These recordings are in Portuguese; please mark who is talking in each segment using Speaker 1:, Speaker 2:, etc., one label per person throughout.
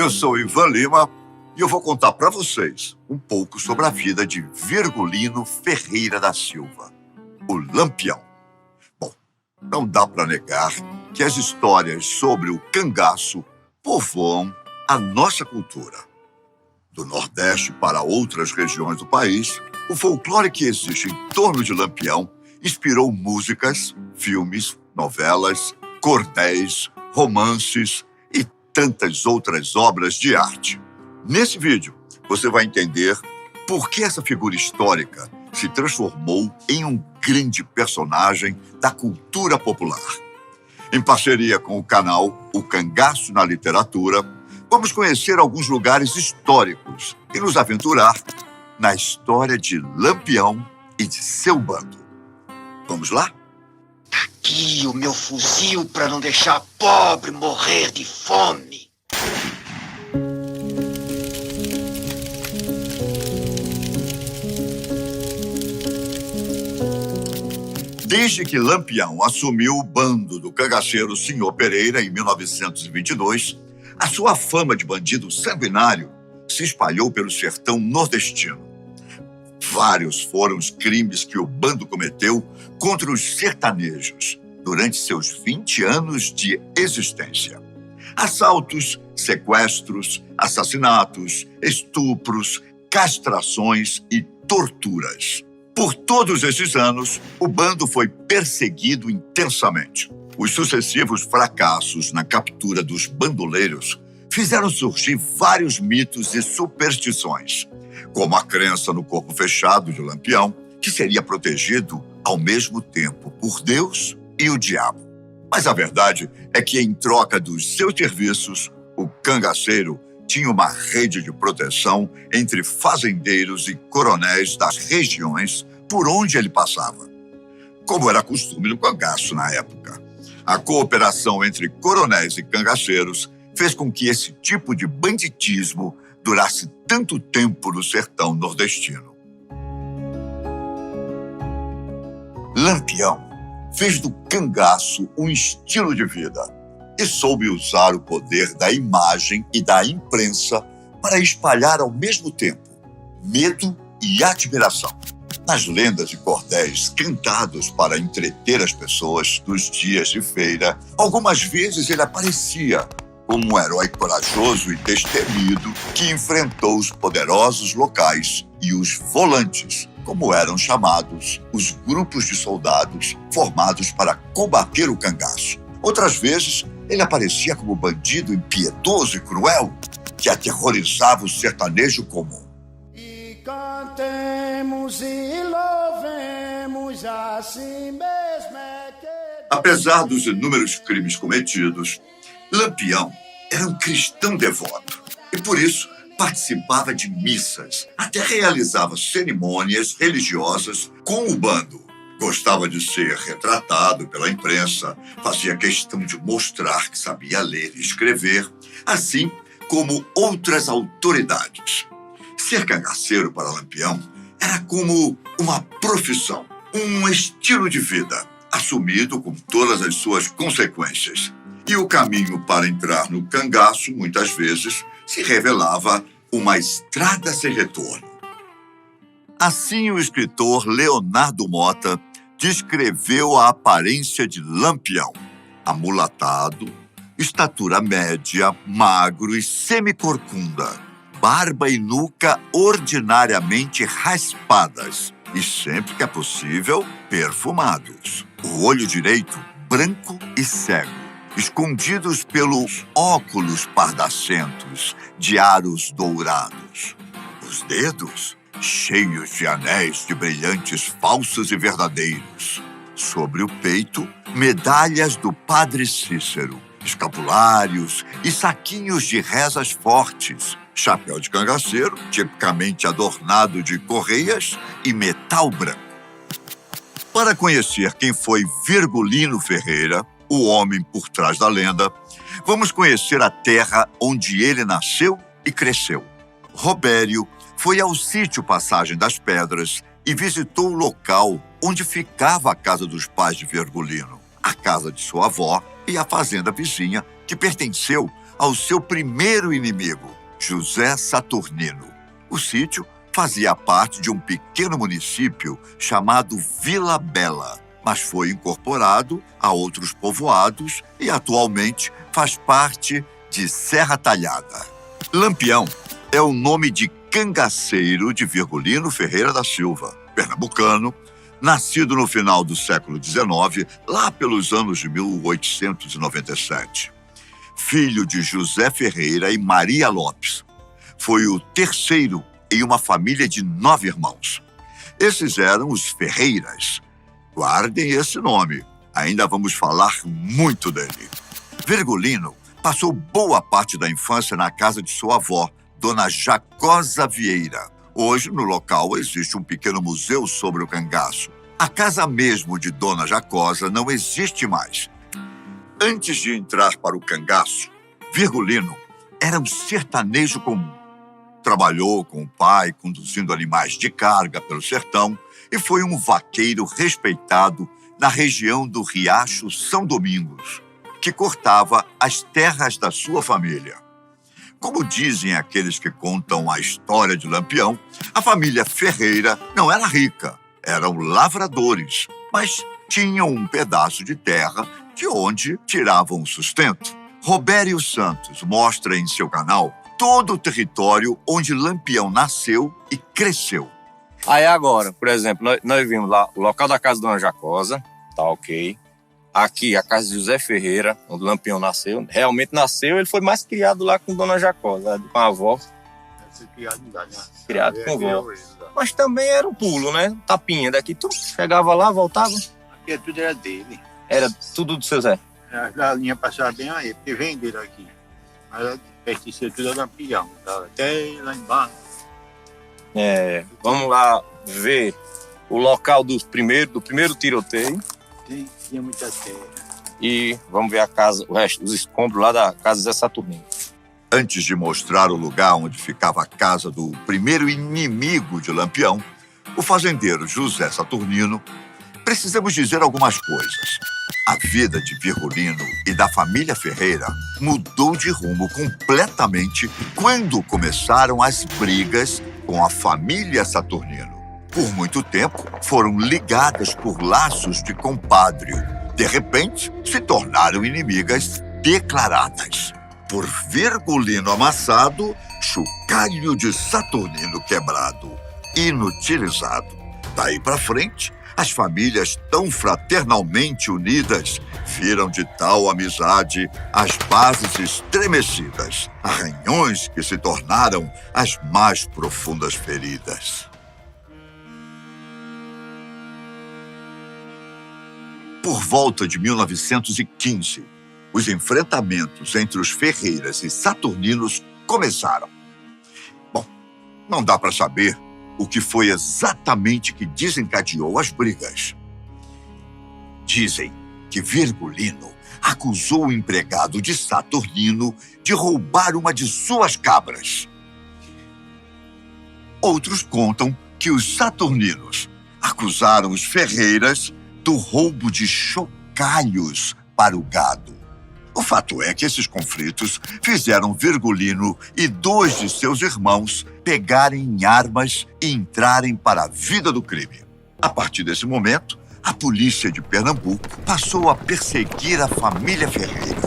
Speaker 1: Eu sou o Ivan Lima e eu vou contar para vocês um pouco sobre a vida de Virgulino Ferreira da Silva, o Lampião. Bom, não dá para negar que as histórias sobre o cangaço povoam a nossa cultura. Do Nordeste para outras regiões do país, o folclore que existe em torno de Lampião inspirou músicas, filmes, novelas, cordéis, romances e tantas outras obras de arte. Nesse vídeo, você vai entender por que essa figura histórica se transformou em um grande personagem da cultura popular. Em parceria com o canal O Cangaço na Literatura, vamos conhecer alguns lugares históricos e nos aventurar na história de Lampião e de seu bando. Vamos lá?
Speaker 2: Tá aqui o meu fuzil para não deixar pobre morrer de fome.
Speaker 1: Desde que Lampião assumiu o bando do cangaceiro Senhor Pereira em 1922, a sua fama de bandido sanguinário se espalhou pelo sertão nordestino. Vários foram os crimes que o bando cometeu contra os sertanejos durante seus 20 anos de existência. Assaltos, sequestros, assassinatos, estupros, castrações e torturas. Por todos esses anos, o bando foi perseguido intensamente. Os sucessivos fracassos na captura dos bandoleiros fizeram surgir vários mitos e superstições, como a crença no corpo fechado de Lampião, que seria protegido ao mesmo tempo por Deus e o diabo. Mas a verdade é que, em troca dos seus serviços, o cangaceiro tinha uma rede de proteção entre fazendeiros e coronéis das regiões por onde ele passava, como era costume no cangaço na época. A cooperação entre coronéis e cangaceiros fez com que esse tipo de banditismo durasse tanto tempo no sertão nordestino. Lampião fez do cangaço um estilo de vida e soube usar o poder da imagem e da imprensa para espalhar ao mesmo tempo medo e admiração. Nas lendas e cordéis cantados para entreter as pessoas nos dias de feira, algumas vezes ele aparecia como um herói corajoso e destemido que enfrentou os poderosos locais e os volantes, como eram chamados os grupos de soldados formados para combater o cangaço. Outras vezes, ele aparecia como bandido impiedoso e cruel que aterrorizava o sertanejo comum.
Speaker 3: E cantemos e louvemos assim mesmo é que...
Speaker 1: Apesar dos inúmeros crimes cometidos, Lampião era um cristão devoto e, por isso, participava de missas, até realizava cerimônias religiosas com o bando. Gostava de ser retratado pela imprensa, fazia questão de mostrar que sabia ler e escrever, assim como outras autoridades. Ser cangaceiro para Lampião era como uma profissão, um estilo de vida, assumido com todas as suas consequências. E o caminho para entrar no cangaço, muitas vezes, se revelava uma estrada sem retorno. Assim, o escritor Leonardo Mota descreveu a aparência de Lampião: amulatado, estatura média, magro e semicorcunda, barba e nuca ordinariamente raspadas e, sempre que é possível, perfumados. O olho direito branco e cego, escondidos pelos óculos pardacentos de aros dourados. Os dedos cheios de anéis de brilhantes falsos e verdadeiros. Sobre o peito, medalhas do Padre Cícero, escapulários e saquinhos de rezas fortes, chapéu de cangaceiro, tipicamente adornado de correias e metal branco. Para conhecer quem foi Virgulino Ferreira, o homem por trás da lenda, vamos conhecer a terra onde ele nasceu e cresceu. Robério foi ao sítio Passagem das Pedras e visitou o local onde ficava a casa dos pais de Virgulino, a casa de sua avó, e a fazenda vizinha, que pertenceu ao seu primeiro inimigo, José Saturnino. O sítio fazia parte de um pequeno município chamado Vila Bela, mas foi incorporado a outros povoados e atualmente faz parte de Serra Talhada. Lampião é o nome de cangaceiro de Virgulino Ferreira da Silva, pernambucano, nascido no final do século XIX, lá pelos anos de 1897. Filho de José Ferreira e Maria Lopes. Foi o terceiro em uma família de 9 irmãos. Esses eram os Ferreiras. Guardem esse nome, ainda vamos falar muito dele. Virgulino passou boa parte da infância na casa de sua avó, Dona Jacosa Vieira. Hoje, no local, existe um pequeno museu sobre o cangaço. A casa mesmo de Dona Jacosa não existe mais. Antes de entrar para o cangaço, Virgulino era um sertanejo comum. Trabalhou com o pai, conduzindo animais de carga pelo sertão, e foi um vaqueiro respeitado na região do Riacho São Domingos, que cortava as terras da sua família. Como dizem aqueles que contam a história de Lampião, a família Ferreira não era rica, eram lavradores, mas tinham um pedaço de terra de onde tiravam o sustento. Robério Santos mostra em seu canal todo o território onde Lampião nasceu e cresceu.
Speaker 4: Aí agora, por exemplo, nós vimos lá o local da casa da Dona Jacosa, tá ok. Aqui, a casa de José Ferreira, onde o Lampião nasceu. Realmente nasceu, ele foi mais criado lá com Dona Jacosa, com a avó. Criado com a avó. Mas também era um pulo, né? Tapinha daqui, tu chegava lá, voltava.
Speaker 5: Aqui tudo era dele.
Speaker 4: Era tudo do seu Zé.
Speaker 5: A galinha passava bem aí, porque vem dele aqui. Mas pertencia tudo a Lampião, tá? Até lá embaixo.
Speaker 4: Vamos lá ver o local do primeiro tiroteio.
Speaker 5: Tinha muita terra.
Speaker 4: E vamos ver a casa, o resto, os escombros lá da casa Zé Saturnino.
Speaker 1: Antes de mostrar o lugar onde ficava a casa do primeiro inimigo de Lampião, o fazendeiro José Saturnino, precisamos dizer algumas coisas. A vida de Virgulino e da família Ferreira mudou de rumo completamente quando começaram as brigas com a família Saturnino. Por muito tempo, foram ligadas por laços de compadrio. De repente, se tornaram inimigas declaradas. Por Virgulino amassado, chocalho de Saturnino quebrado, inutilizado. Daí para frente, as famílias tão fraternalmente unidas viram de tal amizade as bases estremecidas, arranhões que se tornaram as mais profundas feridas. Por volta de 1915, os enfrentamentos entre os Ferreiras e Saturninos começaram. Bom, não dá para saber o que foi exatamente que desencadeou as brigas. Dizem que Virgulino acusou o empregado de Saturnino de roubar uma de suas cabras. Outros contam que os Saturninos acusaram os Ferreiras do roubo de chocalhos para o gado. O fato é que esses conflitos fizeram Virgulino e 2 de seus irmãos pegarem armas e entrarem para a vida do crime. A partir desse momento, a polícia de Pernambuco passou a perseguir a família Ferreira.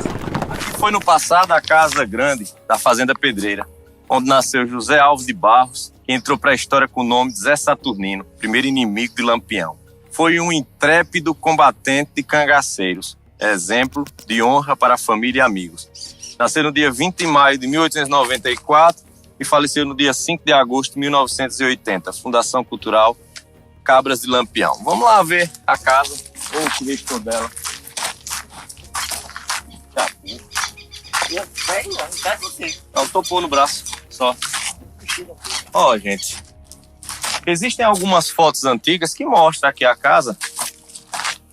Speaker 4: Aqui foi no passado a casa grande da Fazenda Pedreira, onde nasceu José Alves de Barros, que entrou para a história com o nome de Zé Saturnino, primeiro inimigo de Lampião. Foi um intrépido combatente de cangaceiros, exemplo de honra para a família e amigos. Nasceu no dia 20 de maio de 1894 e faleceu no dia 5 de agosto de 1980. Fundação Cultural Cabras de Lampião. Vamos lá ver a casa, ou o quesito dela. Não, topou no braço, só. Ó, gente. Existem algumas fotos antigas que mostram aqui a casa.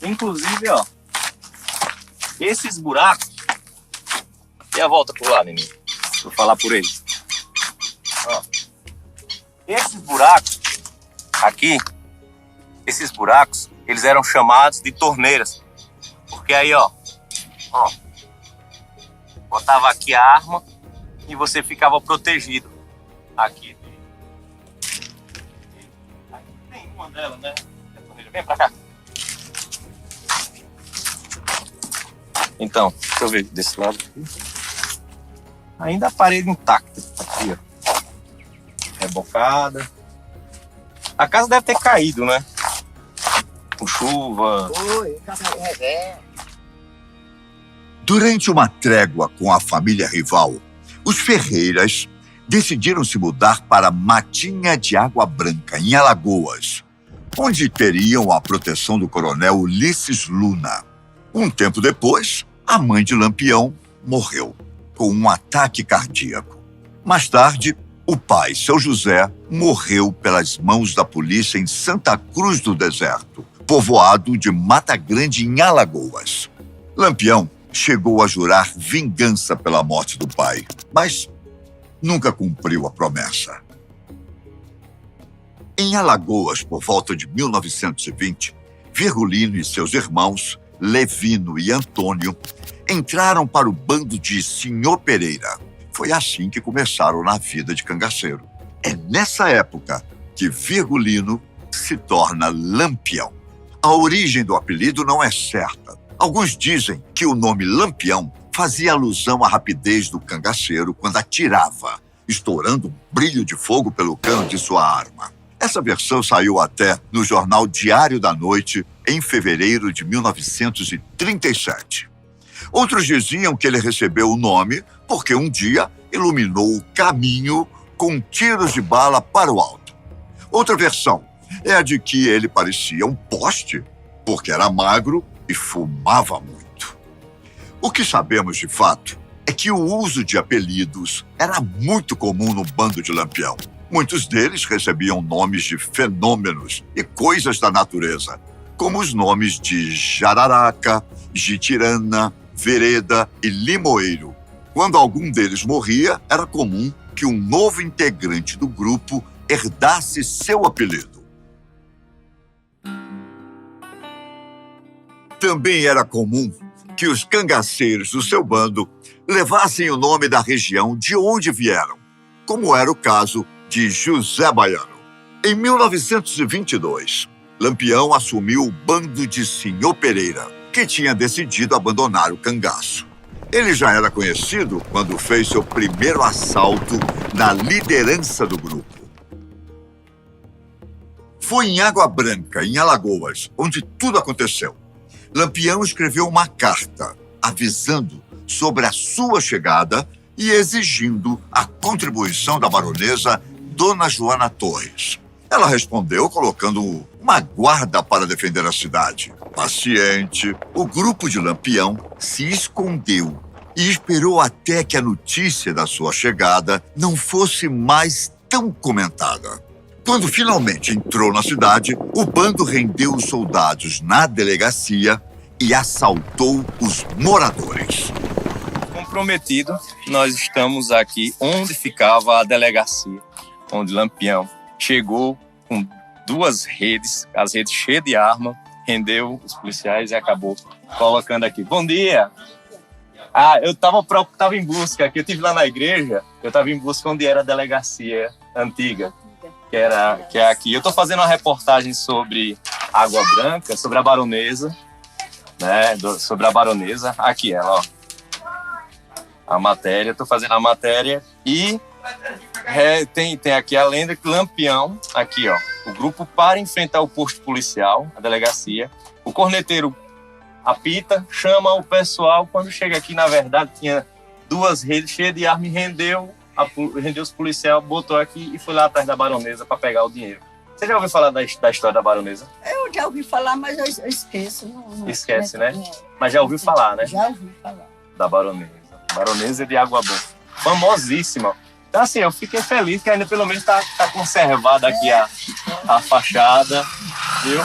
Speaker 4: Inclusive, ó, esses buracos. E a volta por lá, Nenê. Vou falar por eles. Ó, esses buracos aqui, esses buracos, eles eram chamados de torneiras. Porque aí, ó, Botava aqui a arma e você ficava protegido. Aqui. Tem uma dela, né? Vem pra cá. Então, deixa eu ver desse lado aqui. Ainda a parede intacta. Aqui, ó. Rebocada. A casa deve ter caído, né? Com chuva.
Speaker 1: Durante uma trégua com a família rival, os Ferreiras decidiram se mudar para Matinha de Água Branca, em Alagoas, onde teriam a proteção do coronel Ulisses Luna. Um tempo depois, a mãe de Lampião morreu com um ataque cardíaco. Mais tarde, o pai, seu José, morreu pelas mãos da polícia em Santa Cruz do Deserto, povoado de Mata Grande, em Alagoas. Lampião chegou a jurar vingança pela morte do pai, mas nunca cumpriu a promessa. Em Alagoas, por volta de 1920, Virgulino e seus irmãos, Levino e Antônio, entraram para o bando de Senhor Pereira. Foi assim que começaram na vida de cangaceiro. É nessa época que Virgulino se torna Lampião. A origem do apelido não é certa. Alguns dizem que o nome Lampião fazia alusão à rapidez do cangaceiro quando atirava, estourando um brilho de fogo pelo cano de sua arma. Essa versão saiu até no jornal Diário da Noite em fevereiro de 1937. Outros diziam que ele recebeu o nome porque um dia iluminou o caminho com tiros de bala para o alto. Outra versão é a de que ele parecia um poste porque era magro e fumava muito. O que sabemos de fato é que o uso de apelidos era muito comum no bando de Lampião. Muitos deles recebiam nomes de fenômenos e coisas da natureza, como os nomes de Jararaca, Jitirana, Vereda e Limoeiro. Quando algum deles morria, era comum que um novo integrante do grupo herdasse seu apelido. Também era comum que os cangaceiros do seu bando levassem o nome da região de onde vieram, como era o caso de José Baiano. Em 1922, Lampião assumiu o bando de Senhor Pereira, que tinha decidido abandonar o cangaço. Ele já era conhecido quando fez seu primeiro assalto na liderança do grupo. Foi em Água Branca, em Alagoas, onde tudo aconteceu. Lampião escreveu uma carta avisando sobre a sua chegada e exigindo a contribuição da baronesa Dona Joana Torres. Ela respondeu colocando uma guarda para defender a cidade. Paciente, o grupo de Lampião se escondeu e esperou até que a notícia da sua chegada não fosse mais tão comentada. Quando finalmente entrou na cidade, o bando rendeu os soldados na delegacia e assaltou os moradores.
Speaker 4: Comprometido, nós estamos aqui onde ficava a delegacia, onde Lampião chegou com 2 redes, as redes cheias de arma, rendeu os policiais e acabou colocando aqui. Bom dia! Eu tava em busca aqui, eu estive lá na igreja, eu estava em busca onde era a delegacia antiga, que é aqui. Eu estou fazendo uma reportagem sobre Água Branca, sobre a baronesa, né? Sobre a baronesa. Aqui ela, ó. A matéria, estou fazendo a matéria e tem aqui a lenda que Lampião, aqui ó, o grupo para enfrentar o posto policial, a delegacia, o corneteiro apita, chama o pessoal, quando chega aqui, na verdade, tinha 2 redes cheias de arma e rendeu os policiais, botou aqui e foi lá atrás da baronesa para pegar o dinheiro. Você já ouviu falar da história da baronesa?
Speaker 6: Eu já ouvi falar, mas eu esqueço.
Speaker 4: Esquece, né? Mas já ouviu falar, né?
Speaker 6: Já ouvi falar.
Speaker 4: Da baronesa. Baronesa de Água Branca. Famosíssima. Então, assim, eu fiquei feliz que ainda pelo menos tá conservada aqui a fachada, viu?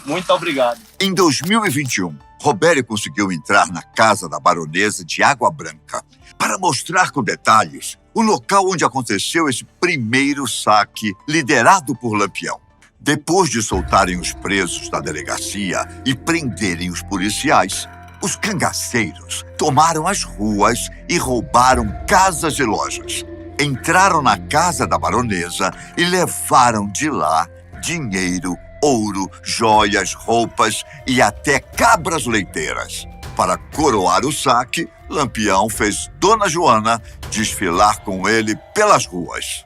Speaker 4: Muito obrigado.
Speaker 1: Em 2021, Robério conseguiu entrar na casa da baronesa de Água Branca para mostrar com detalhes o local onde aconteceu esse primeiro saque liderado por Lampião. Depois de soltarem os presos da delegacia e prenderem os policiais, Os cangaceiros tomaram as ruas e roubaram casas e lojas. Entraram na casa da baronesa e levaram de lá dinheiro, ouro, joias, roupas e até cabras leiteiras. Para coroar o saque, Lampião fez Dona Joana desfilar com ele pelas ruas.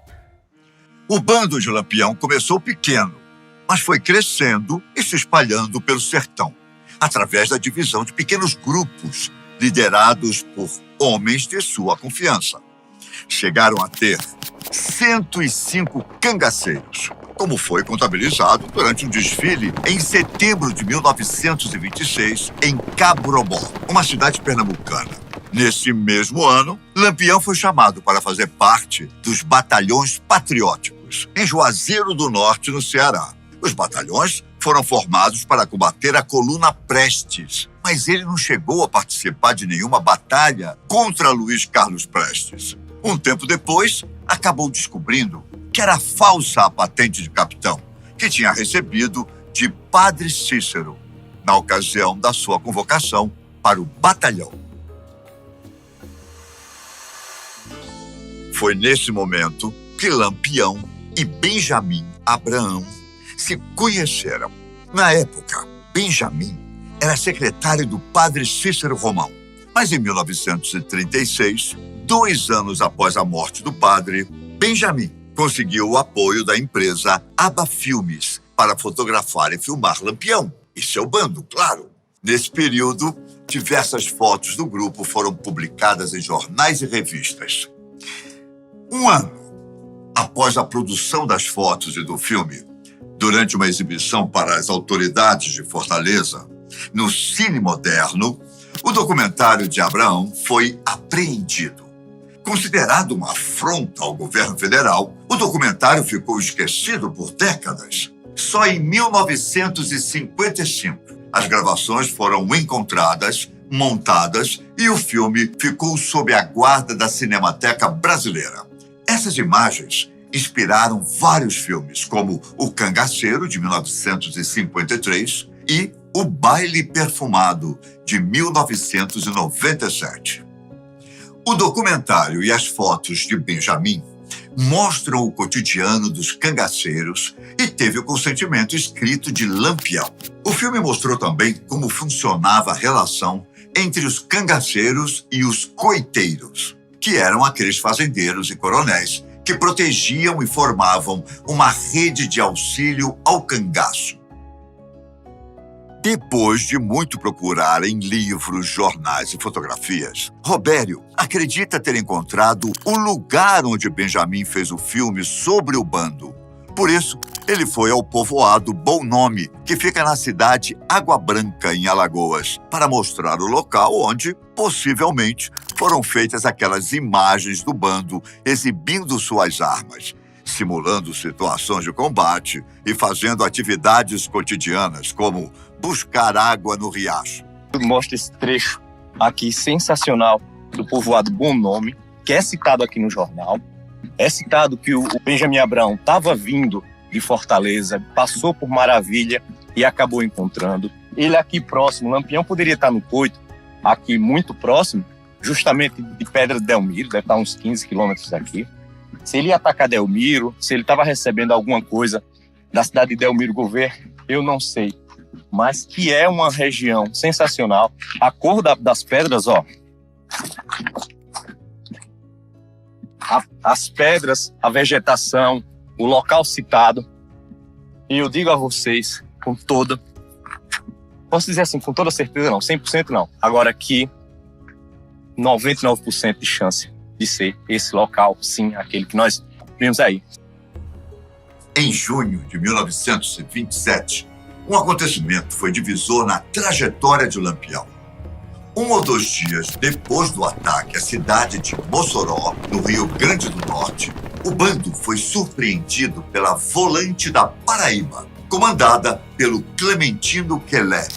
Speaker 1: O bando de Lampião começou pequeno, mas foi crescendo e se espalhando pelo sertão, através da divisão de pequenos grupos, liderados por homens de sua confiança. Chegaram a ter 105 cangaceiros, como foi contabilizado durante um desfile em setembro de 1926 em Cabrobó, uma cidade pernambucana. Nesse mesmo ano, Lampião foi chamado para fazer parte dos batalhões patrióticos, em Juazeiro do Norte, no Ceará. Os batalhões foram formados para combater a coluna Prestes, mas ele não chegou a participar de nenhuma batalha contra Luiz Carlos Prestes. Um tempo depois, acabou descobrindo que era falsa a patente de capitão, que tinha recebido de Padre Cícero, na ocasião da sua convocação para o batalhão. Foi nesse momento que Lampião e Benjamin Abraão se conheceram. Na época, Benjamin era secretário do Padre Cícero Romão, mas em 1936, 2 anos após a morte do padre, Benjamin conseguiu o apoio da empresa Aba Filmes para fotografar e filmar Lampião e seu bando, claro. Nesse período, diversas fotos do grupo foram publicadas em jornais e revistas. Um ano após a produção das fotos e do filme, durante uma exibição para as autoridades de Fortaleza, no Cine Moderno, o documentário de Abraão foi apreendido. Considerado uma afronta ao governo federal, o documentário ficou esquecido por décadas. Só em 1955, as gravações foram encontradas, montadas e o filme ficou sob a guarda da Cinemateca Brasileira. Essas imagens inspiraram vários filmes, como O Cangaceiro, de 1953, e O Baile Perfumado, de 1997. O documentário e as fotos de Benjamin mostram o cotidiano dos cangaceiros e teve o consentimento escrito de Lampião. O filme mostrou também como funcionava a relação entre os cangaceiros e os coiteiros, que eram aqueles fazendeiros e coronéis que protegiam e formavam uma rede de auxílio ao cangaço. Depois de muito procurar em livros, jornais e fotografias, Robério acredita ter encontrado o lugar onde Benjamin fez o filme sobre o bando. Por isso, ele foi ao povoado Bom Nome, que fica na cidade Água Branca, em Alagoas, para mostrar o local onde, possivelmente, foram feitas aquelas imagens do bando exibindo suas armas, simulando situações de combate e fazendo atividades cotidianas, como buscar água no riacho.
Speaker 4: Mostra esse trecho aqui sensacional do povoado Bom Nome, que é citado aqui no jornal. É citado que o Benjamin Abraão estava vindo de Fortaleza, passou por Maravilha e acabou encontrando. Ele aqui próximo, Lampião poderia estar no Coito, aqui muito próximo, justamente de Pedra de Delmiro, deve estar uns 15 quilômetros daqui. Se ele ia atacar Delmiro, se ele estava recebendo alguma coisa da cidade de Delmiro Gouveia, eu não sei. Mas que é uma região sensacional. A cor das pedras, ó. As pedras, a vegetação, o local citado. E eu digo a vocês, posso dizer assim, com toda certeza não, 100% não. Agora aqui, 99% de chance de ser esse local, sim, aquele que nós vimos aí.
Speaker 1: Em junho de 1927, um acontecimento foi divisor na trajetória de Lampião. 1 ou 2 dias depois do ataque à cidade de Mossoró, no Rio Grande do Norte, o bando foi surpreendido pela Volante da Paraíba, comandada pelo Clementino Quelé.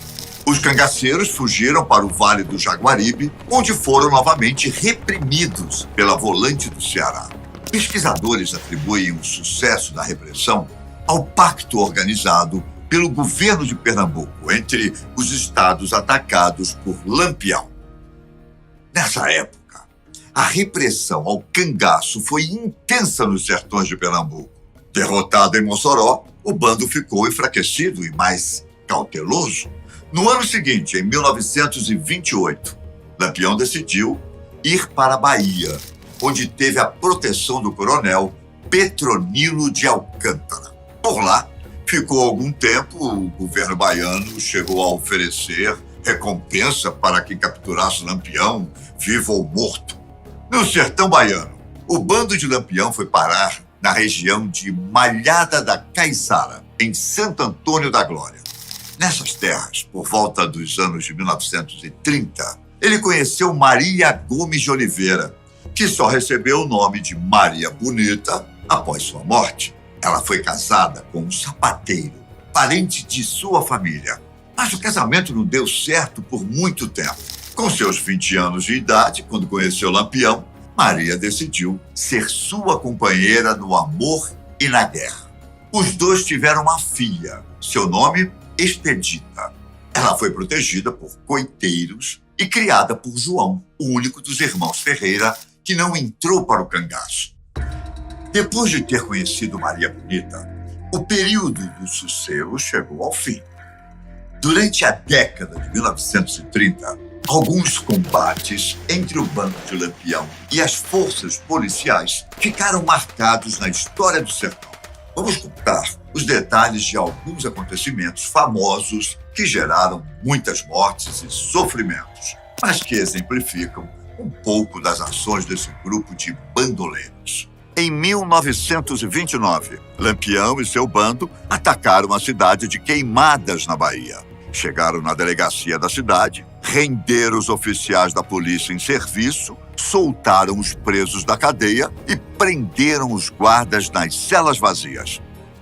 Speaker 1: Os cangaceiros fugiram para o Vale do Jaguaribe, onde foram novamente reprimidos pela Volante do Ceará. Pesquisadores atribuem o sucesso da repressão ao pacto organizado pelo governo de Pernambuco entre os estados atacados por Lampião. Nessa época, a repressão ao cangaço foi intensa nos sertões de Pernambuco. Derrotado em Mossoró, o bando ficou enfraquecido e mais cauteloso. No ano seguinte, em 1928, Lampião decidiu ir para a Bahia, onde teve a proteção do coronel Petronilo de Alcântara. Por lá, ficou algum tempo. O governo baiano chegou a oferecer recompensa para quem capturasse Lampião, vivo ou morto. No sertão baiano, o bando de Lampião foi parar na região de Malhada da Caiçara, em Santo Antônio da Glória. Nessas terras, por volta dos anos de 1930, ele conheceu Maria Gomes de Oliveira, que só recebeu o nome de Maria Bonita após sua morte. Ela foi casada com um sapateiro, parente de sua família. Mas o casamento não deu certo por muito tempo. Com seus 20 anos de idade, quando conheceu Lampião, Maria decidiu ser sua companheira no amor e na guerra. Os dois tiveram uma filha, seu nome Expedita. Ela foi protegida por coiteiros e criada por João, o único dos irmãos Ferreira que não entrou para o cangaço. Depois de ter conhecido Maria Bonita, o período do sossego chegou ao fim. Durante a década de 1930, alguns combates entre o bando de Lampião e as forças policiais ficaram marcados na história do sertão. Vamos contar os detalhes de alguns acontecimentos famosos que geraram muitas mortes e sofrimentos, mas que exemplificam um pouco das ações desse grupo de bandoleiros. Em 1929, Lampião e seu bando atacaram a cidade de Queimadas, na Bahia. Chegaram na delegacia da cidade, renderam os oficiais da polícia em serviço, soltaram os presos da cadeia e prenderam os guardas nas celas vazias.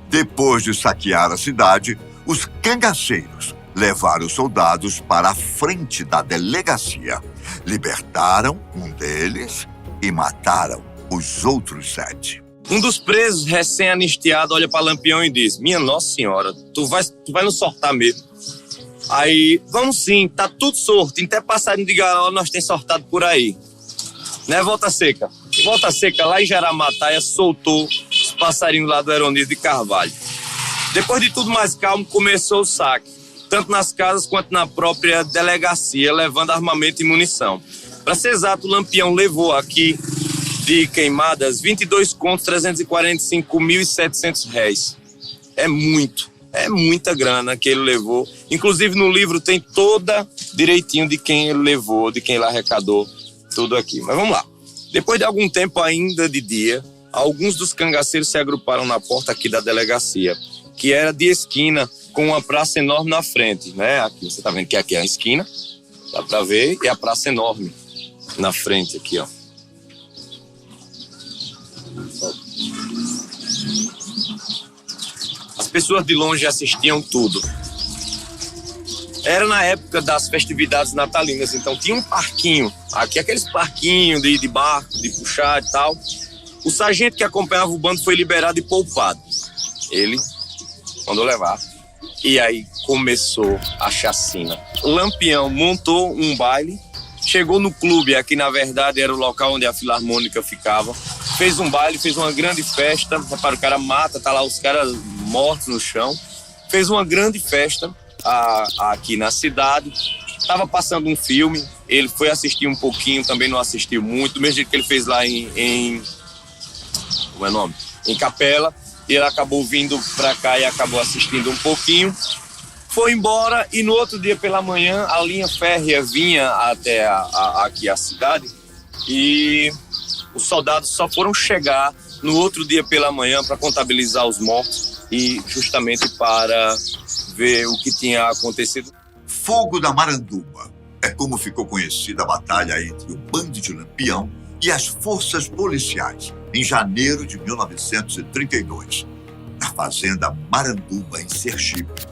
Speaker 1: Depois de saquear a cidade, os cangaceiros levaram os soldados para a frente da delegacia, libertaram um deles e mataram os outros 7.
Speaker 4: Um dos presos recém-anistiado olha para Lampião e diz: minha Nossa Senhora, tu vai nos sortar mesmo. Aí, vamos sim, tá tudo sorto, até passarinho de gaiola nós tem sortado por aí. Né, Volta Seca? Volta Seca, lá em Jaramataia, soltou os passarinhos lá do Heronildo de Carvalho. Depois de tudo mais calmo, começou o saque, tanto nas casas quanto na própria delegacia, levando armamento e munição. Para ser exato, o Lampião levou aqui de Queimadas 22.345.700 réis. É muita grana que ele levou. Inclusive no livro tem toda direitinho de quem ele levou, de quem ele arrecadou, tudo aqui. Mas vamos lá. Depois de algum tempo ainda de dia, alguns dos cangaceiros se agruparam na porta aqui da delegacia, que era de esquina, com uma praça enorme na frente, né? Aqui, você tá vendo que aqui é a esquina, dá pra ver, e a praça enorme na frente aqui, ó. As pessoas de longe assistiam tudo. Era na época das festividades natalinas, então tinha um parquinho, aqui aqueles parquinhos de barco, de puxar e tal. O sargento que acompanhava o bando foi liberado e poupado. Ele mandou levar. E aí começou a chacina. Lampião montou um baile, chegou no clube, aqui na verdade era o local onde a Filarmônica ficava. Fez um baile, fez uma grande festa. Repara, o cara mata, tá lá os caras mortos no chão. Fez uma grande festa aqui na cidade. Tava passando um filme, ele foi assistir um pouquinho, também não assistiu muito, do mesmo jeito que ele fez lá em Capela, e ele acabou vindo pra cá e acabou assistindo um pouquinho, foi embora, e no outro dia pela manhã a linha férrea vinha até aqui a cidade, e os soldados só foram chegar no outro dia pela manhã para contabilizar os mortos e justamente para ver o que tinha acontecido.
Speaker 1: Fogo da Maranduba é como ficou conhecida a batalha entre o bando de Lampião e as forças policiais, em janeiro de 1932, na fazenda Maranduba, em Sergipe.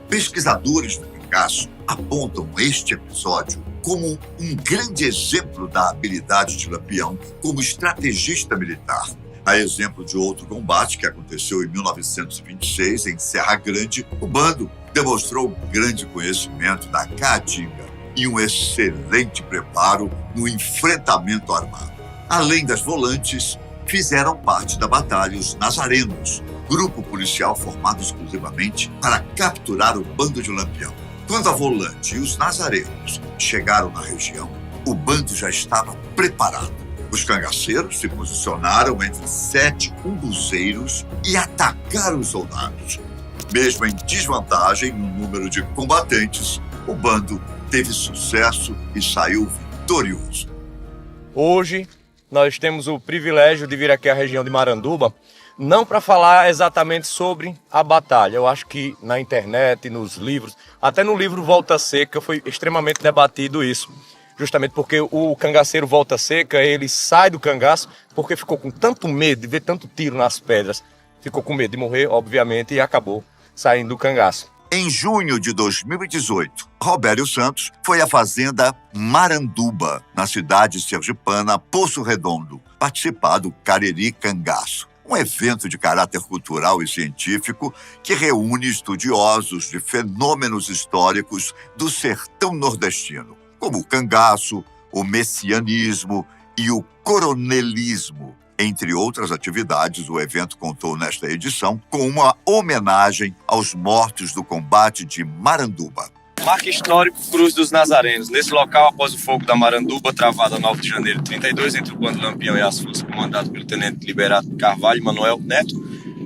Speaker 1: Pesquisadores do cangaço apontam este episódio como um grande exemplo da habilidade de Lampião como estrategista militar, A exemplo de outro combate que aconteceu em 1926 em Serra Grande, o bando demonstrou grande conhecimento da caatinga e um excelente preparo no enfrentamento armado. Além das volantes, fizeram parte da batalha os nazarenos, grupo policial formado exclusivamente para capturar o bando de Lampião. Quando a volante e os nazarenos chegaram na região, o bando já estava preparado. Os cangaceiros se posicionaram entre 7 umbuzeiros e atacaram os soldados. Mesmo em desvantagem no número de combatentes, o bando teve sucesso e saiu vitorioso.
Speaker 4: Hoje, nós temos o privilégio de vir aqui à região de Maranduba, não para falar exatamente sobre a batalha. Eu acho que na internet, nos livros, até no livro Volta Seca, foi extremamente debatido isso. Justamente porque o cangaceiro Volta Seca, ele sai do cangaço porque ficou com tanto medo de ver tanto tiro nas pedras. Ficou com medo de morrer, obviamente, e acabou saindo do cangaço.
Speaker 1: Em junho de 2018, Robério Santos foi à fazenda Maranduba, na cidade sergipana Poço Redondo, participar do Cariri Cangaço, um evento de caráter cultural e científico que reúne estudiosos de fenômenos históricos do sertão nordestino, como o cangaço, o messianismo e o coronelismo. Entre outras atividades, o evento contou nesta edição com uma homenagem aos mortos do combate de Maranduba.
Speaker 4: Marco histórico Cruz dos Nazarenos. Nesse local, após o fogo da Maranduba, travado a 9 de janeiro de 32, entre o bando Lampião e as forças comandadas pelo tenente Liberato Carvalho e Manuel Neto,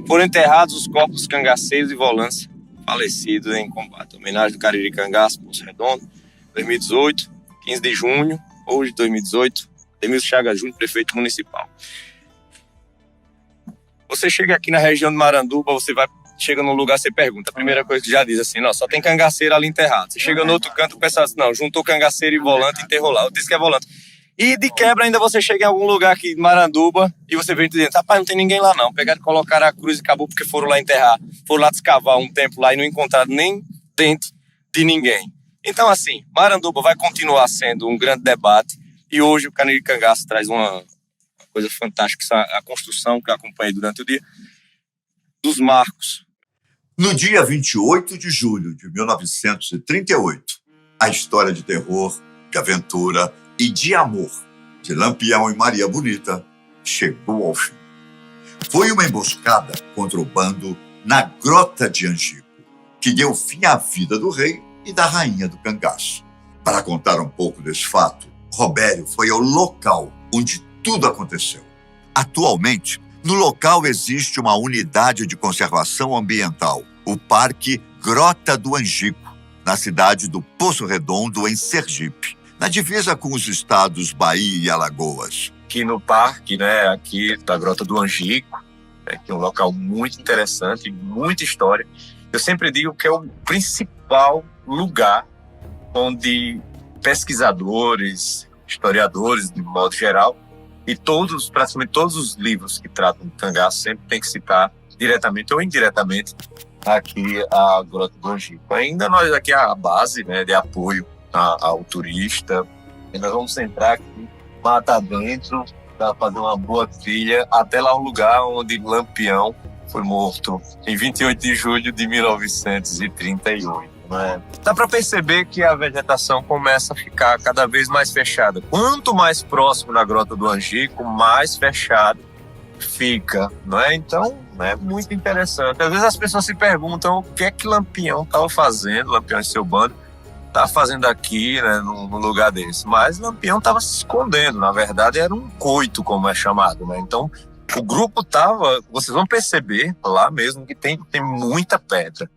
Speaker 4: foram enterrados os corpos dos cangaceiros e volantes falecidos em combate. Homenagem do Cariri Cangaço, Poço Redondo, 2018, 15 de junho, hoje 2018, Emílio Chagas Júnior, prefeito municipal. Você chega aqui na região de Maranduba, chega num lugar, você pergunta, a primeira coisa que já diz assim, não, só tem cangaceiro ali enterrado. Você chega no outro canto, o pessoal diz, não, juntou cangaceiro e volante, enterrou lá, eu disse que é volante. E de quebra ainda você chega em algum lugar aqui de Maranduba e você vem dizendo, rapaz, não tem ninguém lá não. Pegaram, colocaram a cruz e acabou porque foram lá enterrar, foram lá descavar um tempo lá e não encontraram nem dente de ninguém. Então assim, Maranduba vai continuar sendo um grande debate e hoje o Cariri Cangaço traz uma coisa fantástica, a construção que eu acompanhei durante o dia, dos marcos.
Speaker 1: No dia 28 de julho de 1938, a história de terror, de aventura e de amor de Lampião e Maria Bonita chegou ao fim. Foi uma emboscada contra o bando na Grota de Angico, que deu fim à vida do rei e da rainha do cangaço. Para contar um pouco desse fato, Robério foi ao local onde tudo aconteceu. Atualmente, no local existe uma unidade de conservação ambiental, o Parque Grota do Angico, na cidade do Poço Redondo, em Sergipe, na divisa com os estados Bahia e Alagoas.
Speaker 4: Aqui no parque, aqui da Grota do Angico, que é um local muito interessante, muita história. Eu sempre digo que é o principal lugar onde pesquisadores, historiadores, de modo geral, e praticamente todos os livros que tratam de cangaço sempre tem que citar diretamente ou indiretamente aqui a Grota do Angico. Ainda nós aqui a base de apoio ao turista. E nós vamos entrar aqui, mata dentro, para fazer uma boa trilha até lá o lugar onde Lampião foi morto em 28 de julho de 1938. Dá para perceber que a vegetação começa a ficar cada vez mais fechada. Quanto mais próximo da Grota do Angico, mais fechado fica, Então, é muito interessante. Às vezes as pessoas se perguntam o que é que Lampião estava fazendo, Lampião e seu bando, estava fazendo aqui, num lugar desse. Mas Lampião estava se escondendo, na verdade era um coito, como é chamado, Então, o grupo estava, vocês vão perceber lá mesmo que tem muita pedra.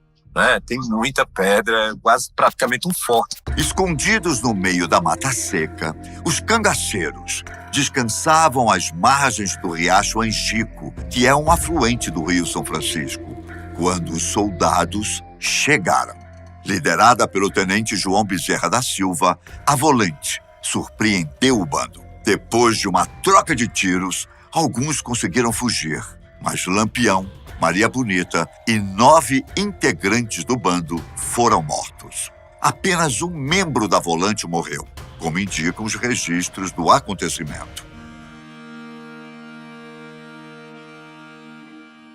Speaker 4: Tem muita pedra, quase praticamente um forte.
Speaker 1: Escondidos no meio da mata seca, os cangaceiros descansavam às margens do riacho Angico, que é um afluente do Rio São Francisco, quando os soldados chegaram. Liderada pelo tenente João Bezerra da Silva, a volante surpreendeu o bando. Depois de uma troca de tiros, alguns conseguiram fugir, mas Lampião, Maria Bonita e 9 integrantes do bando foram mortos. Apenas um membro da volante morreu, como indicam os registros do acontecimento.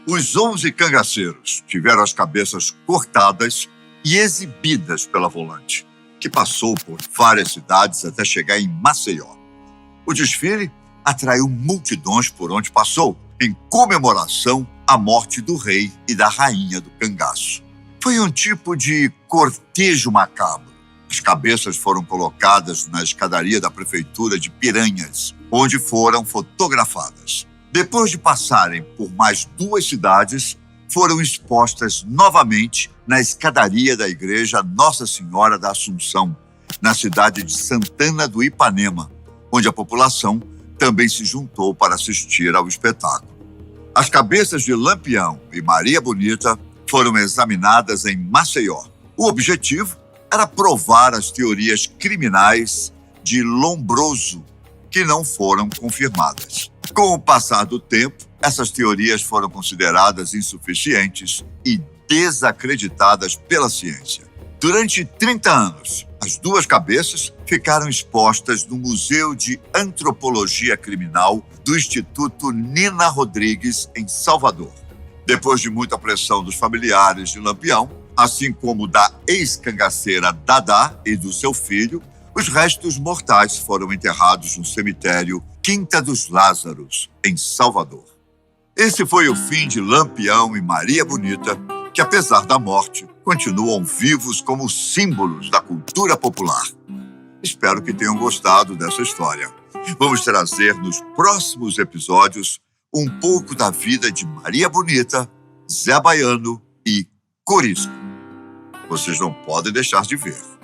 Speaker 1: Os 11 cangaceiros tiveram as cabeças cortadas e exibidas pela volante, que passou por várias cidades até chegar em Maceió. O desfile atraiu multidões por onde passou, em comemoração à morte do rei e da rainha do cangaço. Foi um tipo de cortejo macabro. As cabeças foram colocadas na escadaria da prefeitura de Piranhas, onde foram fotografadas. Depois de passarem por mais 2 cidades, foram expostas novamente na escadaria da igreja Nossa Senhora da Assunção, na cidade de Santana do Ipanema, onde a população também se juntou para assistir ao espetáculo. As cabeças de Lampião e Maria Bonita foram examinadas em Maceió. O objetivo era provar as teorias criminais de Lombroso, que não foram confirmadas. Com o passar do tempo, essas teorias foram consideradas insuficientes e desacreditadas pela ciência. Durante 30 anos, as 2 cabeças ficaram expostas no Museu de Antropologia Criminal do Instituto Nina Rodrigues, em Salvador. Depois de muita pressão dos familiares de Lampião, assim como da ex-cangaceira Dadá e do seu filho, os restos mortais foram enterrados no cemitério Quinta dos Lázaros, em Salvador. Esse foi o fim de Lampião e Maria Bonita, que, apesar da morte, continuam vivos como símbolos da cultura popular. Espero que tenham gostado dessa história. Vamos trazer nos próximos episódios um pouco da vida de Maria Bonita, Zé Baiano e Corisco. Vocês não podem deixar de ver.